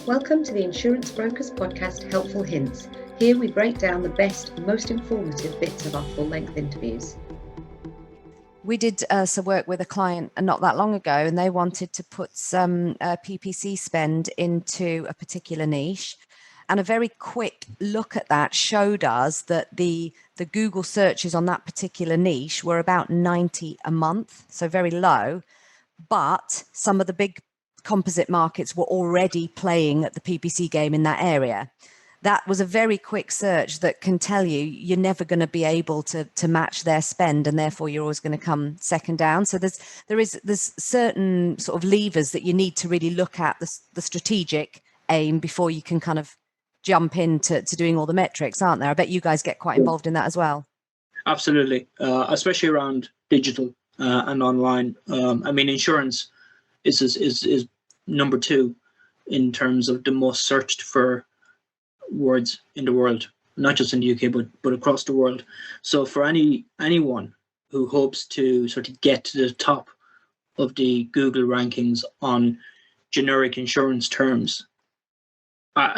Welcome to the Insurance Brokers Podcast, Helpful Hints. Here we break down the best, most informative bits of our full-length interviews. We did some work with a client not that long ago, and they wanted to put some PPC spend into a particular niche. And a very quick look at that showed us that the Google searches on that particular niche were about 90 a month, so very low. But some of the big composite markets were already playing at the PPC game in that area. That was a very quick search that can tell you you're never going to be able to match their spend, and therefore you're always going to come second down. So there's certain sort of levers that you need to really look at the strategic aim before you can kind of jump into doing all the metrics, aren't there? I bet you guys get quite involved in that as well. Absolutely, especially around digital and online. I mean, insurance is number 2 in terms of the most searched for words in the world, not just in the UK, but across the world. So for anyone who hopes to sort of get to the top of the Google rankings on generic insurance terms,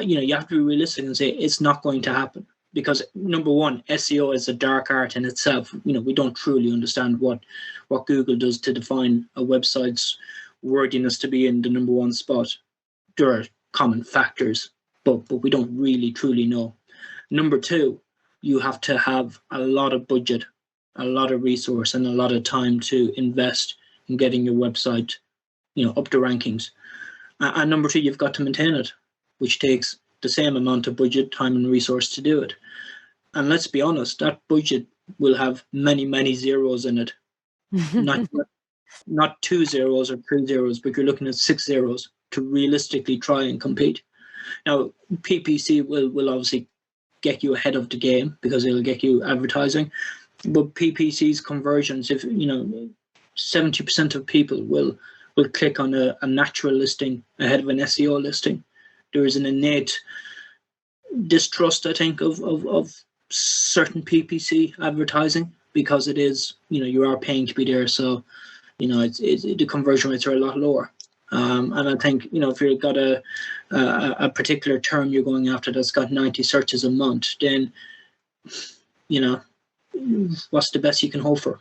you have to be realistic and say it's not going to happen. Because number one, SEO is a dark art in itself. We don't truly understand what Google does to define a website's worthiness to be in the number 1 spot. There are common factors, but we don't really truly know. Number 2, you have to have a lot of budget, a lot of resource, and a lot of time to invest in getting your website, up the rankings. And number 3, you've got to maintain it, which takes the same amount of budget, time, and resource to do it. And let's be honest, that budget will have many, many zeros in it. Not 2 zeros or 3 zeros, but you're looking at 6 zeros to realistically try and compete. Now, PPC will obviously get you ahead of the game because it'll get you advertising. But PPC's conversions, if 70% of people will click on a natural listing ahead of an SEO listing. There is an innate distrust, I think, of certain PPC advertising because it is, you are paying to be there. So, the conversion rates are a lot lower. And I think, if you've got a particular term you're going after that's got 90 searches a month, then, what's the best you can hope for?